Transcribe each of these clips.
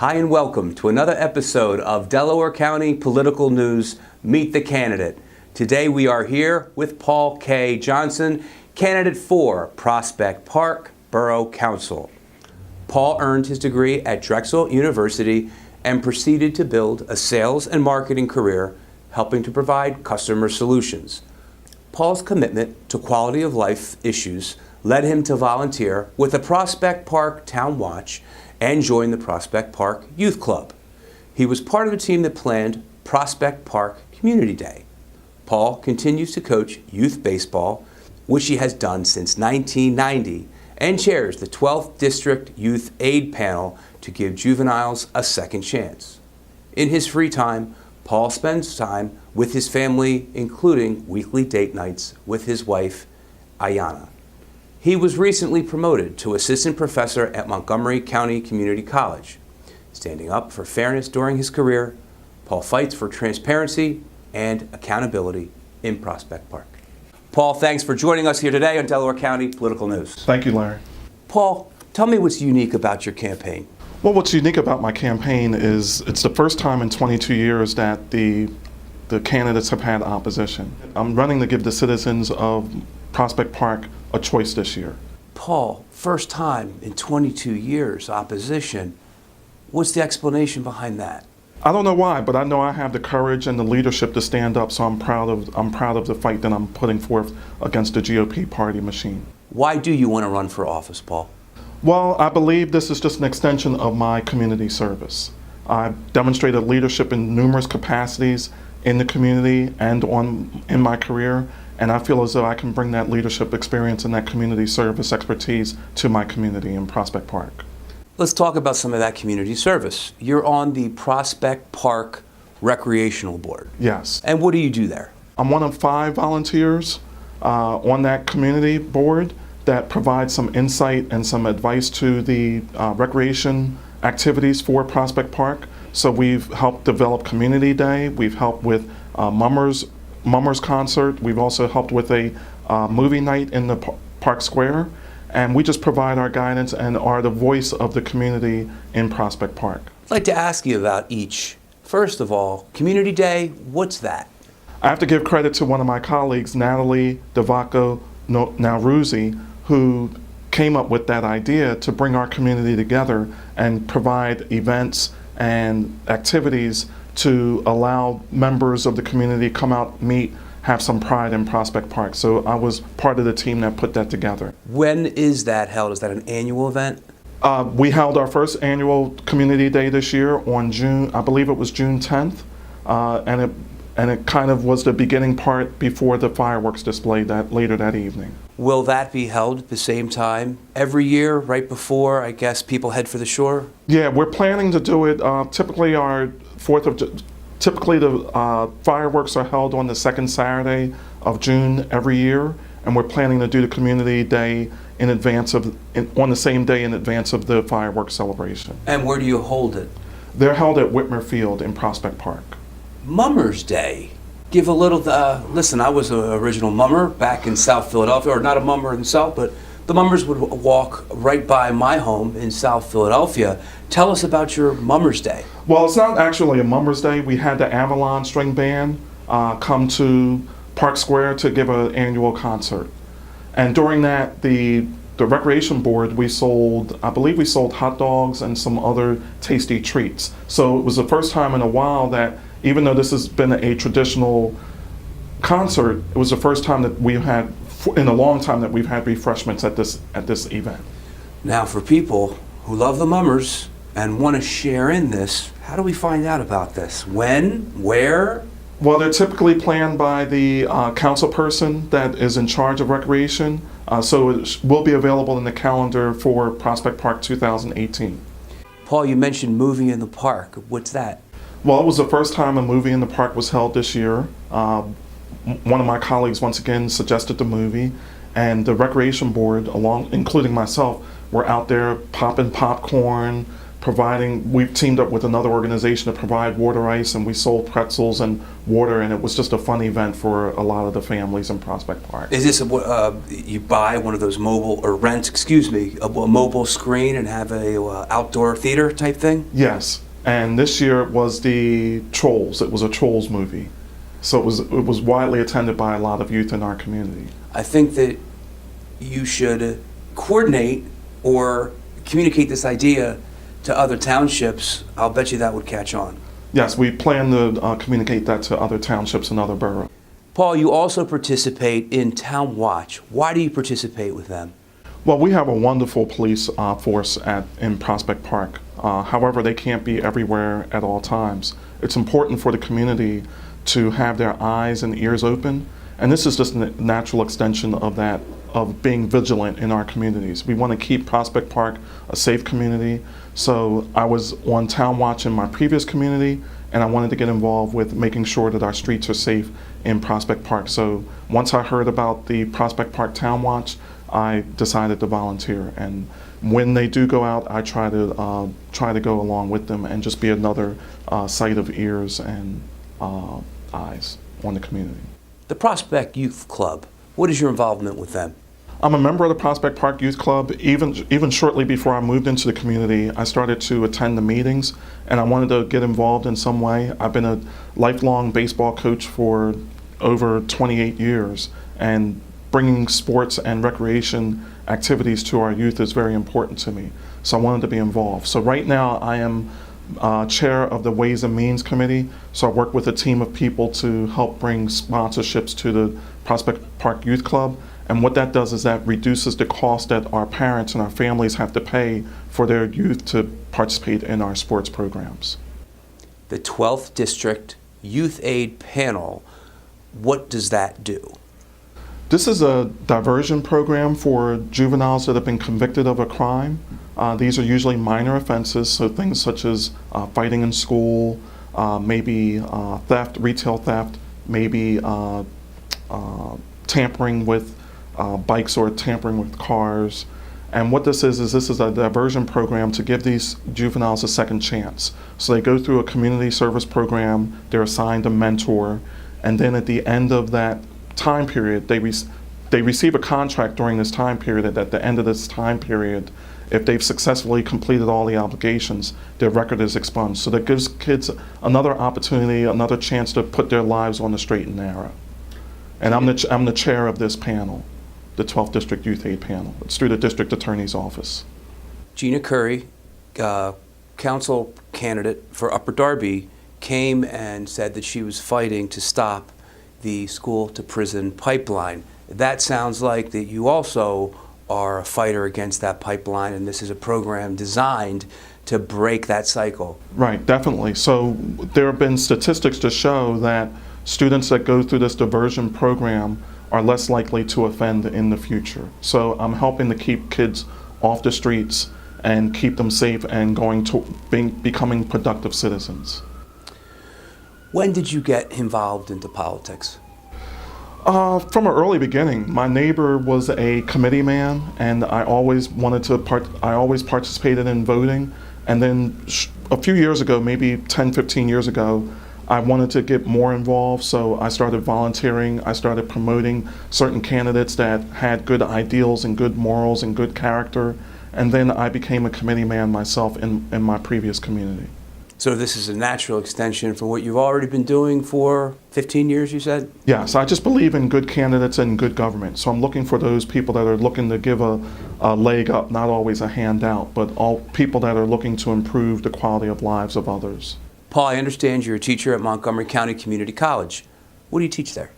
Hi and welcome to another episode of Delaware County Political News, Meet the Candidate. Today we are here with Paul K. Johnson, candidate for Prospect Park Borough Council. Paul earned his degree at Drexel University and proceeded to build a sales and marketing career, helping to provide customer solutions. Paul's commitment to quality of life issues led him to volunteer with the Prospect Park Town Watch and join the Prospect Park Youth Club. He was part of the team that planned Prospect Park Community Day. Paul continues to coach youth baseball, which he has done since 1990, and chairs the 12th District Youth Aid Panel to give juveniles a second chance. In his free time, Paul spends time with his family, including weekly date nights with his wife, Ayanna. He was recently promoted to assistant professor at Montgomery County Community College. Standing up for fairness during his career, Paul fights for transparency and accountability in Prospect Park. Paul, thanks for joining us here today on Delaware County Political News. Thank you, Larry. Paul, tell me what's unique about your campaign. Well, what's unique about my campaign is it's the first time in 22 years that the candidates have had opposition. I'm running to give the citizens of Prospect Park a choice this year. Paul, first time in 22 years, opposition. What's the explanation behind that? I don't know why, but I know I have the courage and the leadership to stand up, so I'm proud of the fight that I'm putting forth against the GOP party machine. Why do you want to run for office, Paul? Well, I believe this is just an extension of my community service. I've demonstrated leadership in numerous capacities in the community and in my career, and I feel as though I can bring that leadership experience and that community service expertise to my community in Prospect Park. Let's talk about some of that community service. You're on the Prospect Park Recreational Board. Yes. And what do you do there? I'm one of 5 volunteers on that community board that provides some insight and some advice to the recreation activities for Prospect Park. So we've helped develop Community Day. We've helped with Mummers Concert. We've also helped with a movie night in the Park Square. And we just provide our guidance and are the voice of the community in Prospect Park. I'd like to ask you about each. First of all, Community Day, what's that? I have to give credit to one of my colleagues, Natalie DeVacco Nauruzzi, who came up with that idea to bring our community together and provide events and activities to allow members of the community come out, meet, have some pride in Prospect Park. So I was part of the team that put that together. When is that held? Is that an annual event? We held our first annual Community Day this year on I believe it was June 10th, and it kind of was the beginning part before the fireworks display later that evening. Will that be held at the same time every year, right before, I guess, people head for the shore? Yeah, we're planning to do it. Typically the fireworks are held on the second Saturday of June every year, and we're planning to do the Community Day on the same day in advance of the fireworks celebration. And where do you hold it? They're held at Whitmer Field in Prospect Park. Mummers Day. Give a little, listen, I was an original mummer back in South Philadelphia, or not a mummer himself, but the mummers would walk right by my home in South Philadelphia. Tell us about your Mummers Day. Well, it's not actually a Mummers Day. We had the Avalon String Band come to Park Square to give an annual concert. And during that, the Recreation Board, I believe we sold hot dogs and some other tasty treats. So it was the first time in a while that, even though this has been a traditional concert, it was the first time that we've had, in a long time, that we've had refreshments at this event. Now, for people who love the Mummers and want to share in this, how do we find out about this? When? Where? Well, they're typically planned by the council person that is in charge of recreation, so it will be available in the calendar for Prospect Park 2018. Paul, you mentioned Movie in the Park. What's that? Well, it was the first time a movie in the park was held this year. One of my colleagues once again suggested the movie, and the Recreation Board, including myself, were out there popping popcorn, we've teamed up with another organization to provide water ice, and we sold pretzels and water, and it was just a fun event for a lot of the families in Prospect Park. Is this you buy one of those mobile, or rent, excuse me, a mobile screen and have a outdoor theater type thing? Yes, and this year it was the Trolls. It was a Trolls movie. So it was widely attended by a lot of youth in our community. I think that you should coordinate or communicate this idea to other townships. I'll bet you that would catch on. Yes, we plan to communicate that to other townships and other boroughs. Paul, you also participate in Town Watch. Why do you participate with them? Well, we have a wonderful police force in Prospect Park. However, they can't be everywhere at all times. It's important for the community to have their eyes and ears open, and this is just a natural extension of that, of being vigilant in our communities. We want to keep Prospect Park a safe community, so I was on Town Watch in my previous community, and I wanted to get involved with making sure that our streets are safe in Prospect Park. So once I heard about the Prospect Park Town Watch, I decided to volunteer, and when they do go out, I try to go along with them and just be another sight of ears and eyes on the community. The Prospect Youth Club, what is your involvement with them? I'm a member of the Prospect Park Youth Club. Even shortly before I moved into the community, I started to attend the meetings, and I wanted to get involved in some way. I've been a lifelong baseball coach for over 28 years, and bringing sports and recreation activities to our youth is very important to me. So I wanted to be involved. So right now I am chair of the Ways and Means Committee. So I work with a team of people to help bring sponsorships to the Prospect Park Youth Club. And what that does is that reduces the cost that our parents and our families have to pay for their youth to participate in our sports programs. The 12th District Youth Aid Panel, what does that do? This is a diversion program for juveniles that have been convicted of a crime. These are usually minor offenses, so things such as fighting in school, maybe theft, retail theft, maybe tampering with bikes or tampering with cars. And what this is this is a diversion program to give these juveniles a second chance. So they go through a community service program, they're assigned a mentor, and then at the end of that time period, they receive a contract during this time period, and at the end of this time period, if they've successfully completed all the obligations, their record is expunged. So that gives kids another opportunity, another chance to put their lives on the straight and narrow. And I'm the chair of this panel, the 12th District Youth Aid Panel. It's through the District Attorney's Office. Gina Curry, council candidate for Upper Darby, came and said that she was fighting to stop the school-to-prison pipeline. That sounds like that you also are a fighter against that pipeline, and this is a program designed to break that cycle. Right, definitely. So there have been statistics to show that students that go through this diversion program are less likely to offend in the future. So I'm helping to keep kids off the streets and keep them safe and becoming productive citizens. When did you get involved into politics? From an early beginning. My neighbor was a committee man, and I always participated in voting. And then a few years ago, maybe 10, 15 years ago, I wanted to get more involved, so I started volunteering. I started promoting certain candidates that had good ideals and good morals and good character. And then I became a committee man myself in my previous community. So this is a natural extension for what you've already been doing for 15 years, you said? Yes, I just believe in good candidates and good government. So I'm looking for those people that are looking to give a leg up, not always a handout, but all people that are looking to improve the quality of lives of others. Paul, I understand you're a teacher at Montgomery County Community College. What do you teach there?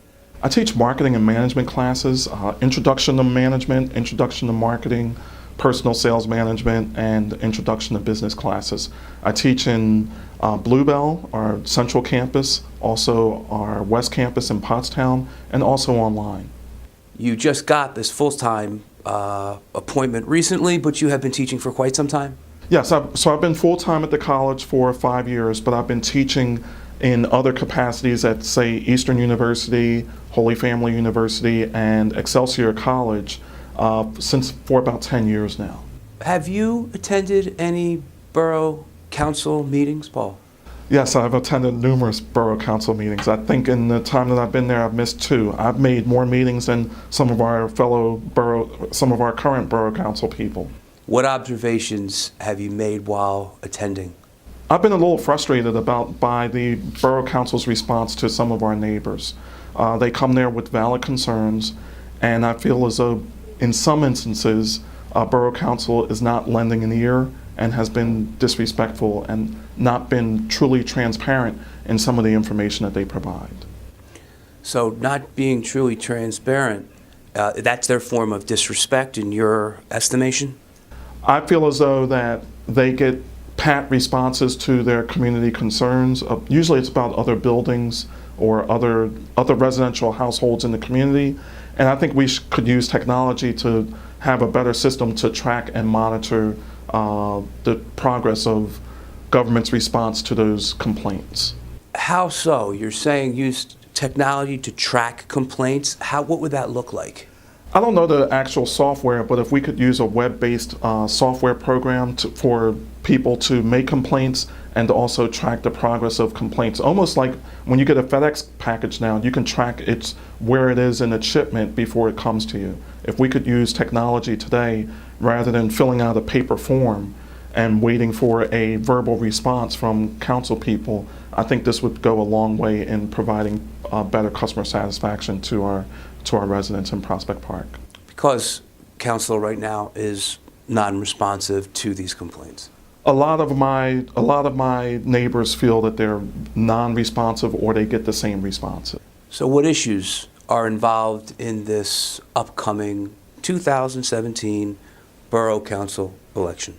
I teach marketing and management classes, introduction to management, introduction to marketing, personal sales management, and introduction to business classes. I teach in Bluebell, our central campus, also our west campus in Pottstown, and also online. You just got this full-time appointment recently, but you have been teaching for quite some time? Yes, so I've been full-time at the college for 5 years, but I've been teaching in other capacities at, say, Eastern University, Holy Family University, and Excelsior College for about 10 years now. Have you attended any borough council meetings, Paul? Yes, I've attended numerous borough council meetings. I think in the time that I've been there, I've missed 2. I've made more meetings than some of our current borough council people. What observations have you made while attending? I've been a little frustrated by the borough council's response to some of our neighbors. They come there with valid concerns, and I feel as though in some instances, borough council is not lending an ear and has been disrespectful and not been truly transparent in some of the information that they provide. So not being truly transparent, that's their form of disrespect in your estimation? I feel as though that they get pat responses to their community concerns. Usually it's about other buildings or other residential households in the community. And I think we could use technology to have a better system to track and monitor the progress of government's response to those complaints. How so? You're saying use technology to track complaints? What would that look like? I don't know the actual software, but if we could use a web-based software program for people to make complaints and to also track the progress of complaints. Almost like when you get a FedEx package now, you can track where it is in its shipment before it comes to you. If we could use technology today, rather than filling out a paper form and waiting for a verbal response from council people, I think this would go a long way in providing better customer satisfaction to our residents in Prospect Park. Because council right now is non-responsive to these complaints. A lot of my neighbors feel that they're non-responsive or they get the same responses. So what issues are involved in this upcoming 2017 Borough Council election?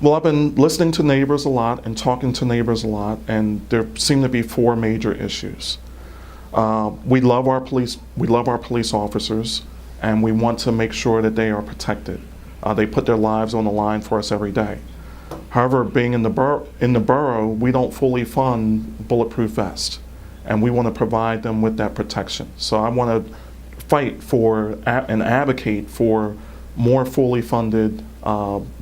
Well, I've been listening to neighbors a lot and talking to neighbors a lot, and there seem to be 4 major issues. We love our police officers, and we want to make sure that they are protected. They put their lives on the line for us every day. However, being in the borough, we don't fully fund bulletproof vests, and we want to provide them with that protection. So I want to fight for and advocate for more fully funded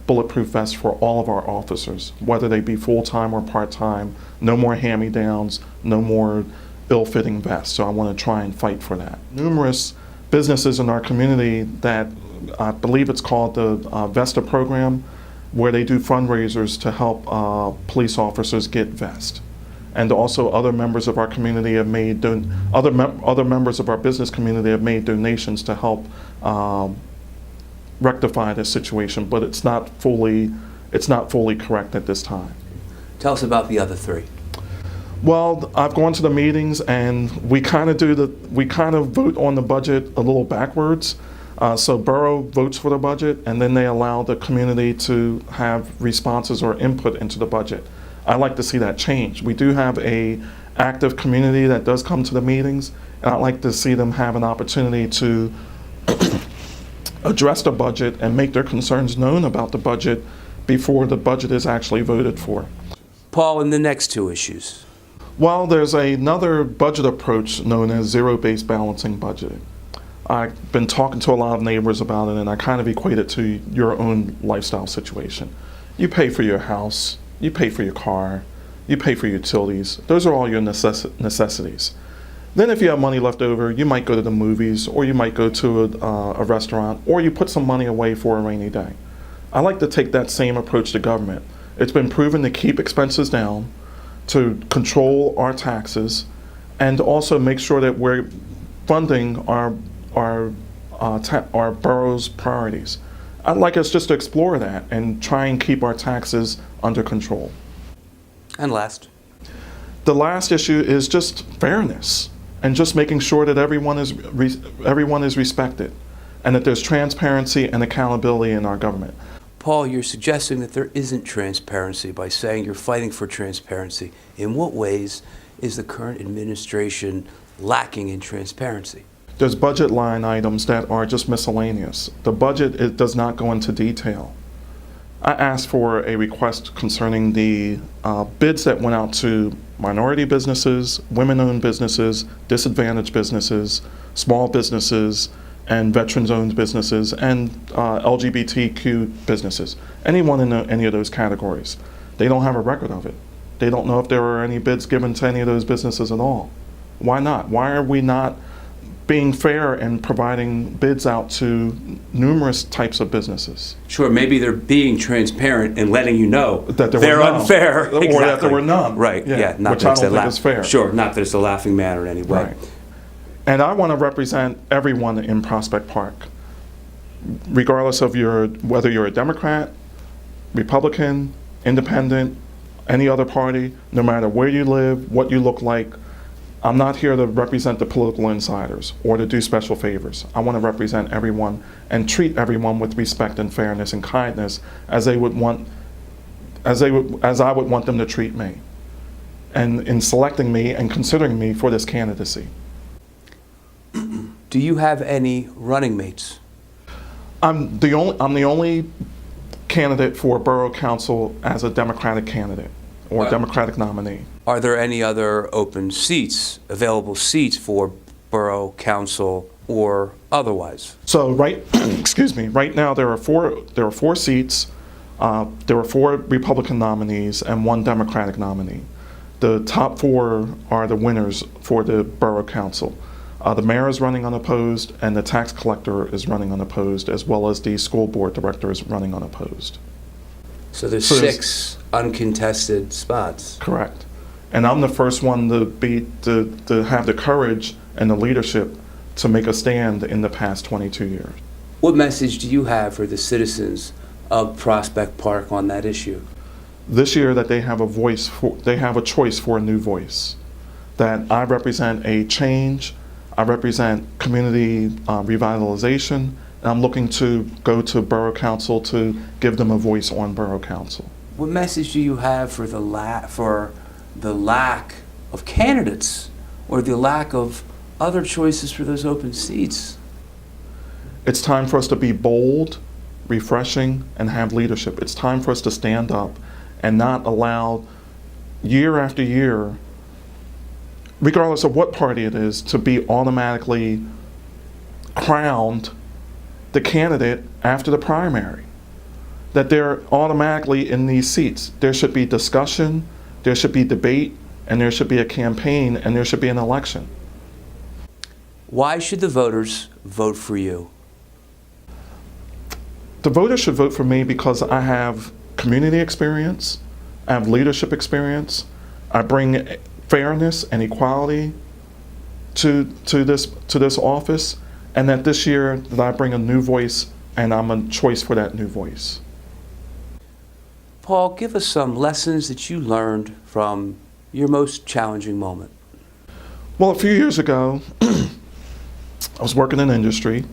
bulletproof vests for all of our officers, whether they be full-time or part-time. No more hand-me-downs, no more ill-fitting vests. So I want to try and fight for that. Numerous businesses in our community that I believe it's called the Vesta program, where they do fundraisers to help police officers get vests. And also other members of our community have made other members of our business community have made donations to help rectify this situation, but it's not fully correct at this time. Tell us about the other 3. Well, I've gone to the meetings, and we kind of vote on the budget a little backwards. So Borough votes for the budget, and then they allow the community to have responses or input into the budget. I like to see that change. We do have an active community that does come to the meetings, and I'd like to see them have an opportunity to address the budget and make their concerns known about the budget before the budget is actually voted for. Paul, and the next 2 issues. Well, there's another budget approach known as zero-based balancing budgeting. I've been talking to a lot of neighbors about it, and I kind of equate it to your own lifestyle situation. You pay for your house, you pay for your car, you pay for utilities. Those are all your necessities. Then if you have money left over, you might go to the movies, or you might go to a restaurant, or you put some money away for a rainy day. I like to take that same approach to government. It's been proven to keep expenses down, to control our taxes, and also make sure that we're funding our borough's priorities. I'd like us just to explore that and try and keep our taxes under control. And last? The last issue is just fairness and just making sure that everyone is respected and that there's transparency and accountability in our government. Paul, you're suggesting that there isn't transparency by saying you're fighting for transparency. In what ways is the current administration lacking in transparency? There's budget line items that are just miscellaneous. The budget does not go into detail. I asked for a request concerning the bids that went out to minority businesses, women-owned businesses, disadvantaged businesses, small businesses, and veterans-owned businesses, and LGBTQ businesses. Anyone in any of those categories. They don't have a record of it. They don't know if there were any bids given to any of those businesses at all. Why not? Why are we not being fair and providing bids out to numerous types of businesses? Sure, maybe they're being transparent and letting you know That there they're were none. unfair. Or Exactly. that there were none. Right, yeah. Not Which that I it's don't a think is fair. Sure, not that it's a laughing matter in any way. Right. And I want to represent everyone in Prospect Park, regardless of whether you're a Democrat, Republican, Independent, any other party, no matter where you live, what you look like. I'm not here to represent the political insiders or to do special favors. I want to represent everyone and treat everyone with respect and fairness and kindness as I would want them to treat me. And in selecting me and considering me for this candidacy. Do you have any running mates? I'm the only candidate for Borough Council as a Democratic candidate or Democratic nominee. Are there any other open seats, available seats for Borough Council or otherwise? So excuse me, right now there are four seats. There are 4 Republican nominees and 1 Democratic nominee. The top 4 are the winners for the Borough Council. The mayor is running unopposed, and the tax collector is running unopposed, as well as the school board director is running unopposed. So there's 6 uncontested spots. Correct. And I'm the first one to have the courage and the leadership to make a stand in the past 22 years. What message do you have for the citizens of Prospect Park on that issue? This year that they have a choice for a new voice. That I represent a change. I represent community revitalization, and I'm looking to go to Borough Council to give them a voice on Borough Council. What message do you have for the lack of candidates or the lack of other choices for those open seats? It's time for us to be bold, refreshing, and have leadership. It's time for us to stand up and not allow year after year, regardless of what party it is, to be automatically crowned the candidate after the primary. That they're automatically in these seats. There should be discussion, there should be debate, and there should be a campaign, and there should be an election. Why should the voters vote for you? The voters should vote for me because I have community experience, I have leadership experience, I bring fairness and equality to this office, and that this year that I bring a new voice and I'm a choice for that new voice. Paul, give us some lessons that you learned from your most challenging moment. Well, a few years ago, I was working in industry,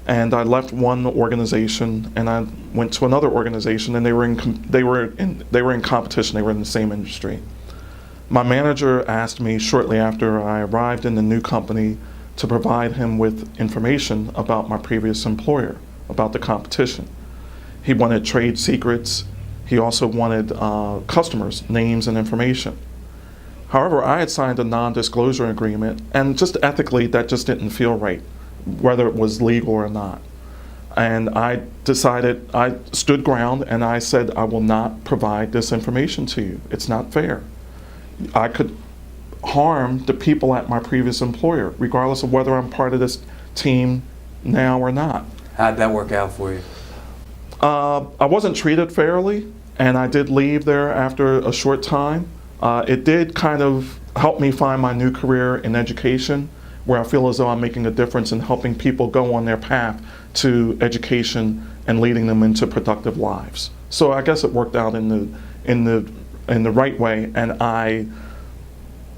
and I left one organization and I went to another organization, and they were in competition. They were in the same industry. My manager asked me shortly after I arrived in the new company to provide him with information about my previous employer, about the competition. He wanted trade secrets. He also wanted customers' names and information. However, I had signed a non-disclosure agreement, and just ethically, that just didn't feel right, whether it was legal or not. And I decided, I stood ground, and I said, I will not provide this information to you. It's not fair. I could harm the people at my previous employer, regardless of whether I'm part of this team now or not. How'd that work out for you? I wasn't treated fairly, and I did leave there after a short time. It did kind of help me find my new career in education, where I feel as though I'm making a difference in helping people go on their path to education and leading them into productive lives. So I guess it worked out in the right way, and I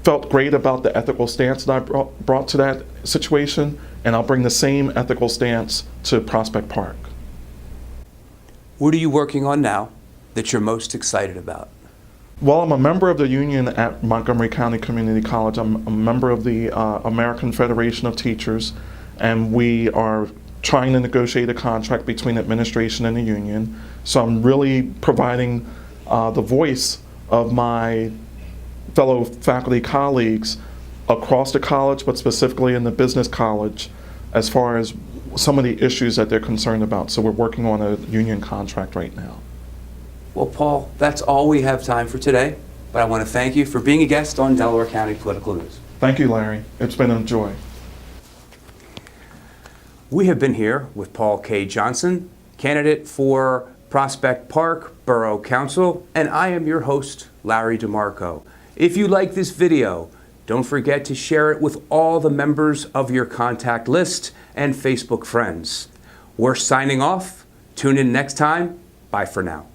felt great about the ethical stance that I brought to that situation, and I'll bring the same ethical stance to Prospect Park. What are you working on now that you're most excited about? Well, I'm a member of the union at Montgomery County Community College. I'm a member of the American Federation of Teachers, and we are trying to negotiate a contract between administration and the union. So I'm really providing the voice of my fellow faculty colleagues across the college, but specifically in the business college, as far as some of the issues that they're concerned about. So we're working on a union contract right now. Well, Paul, that's all we have time for today, but I want to thank you for being a guest on Delaware County Political News. Thank you, Larry. It's been a joy. We have been here with Paul K. Johnson, candidate for Prospect Park Borough Council, and I am your host, Larry DeMarco. If you like this video, don't forget to share it with all the members of your contact list and Facebook friends. We're signing off. Tune in next time. Bye for now.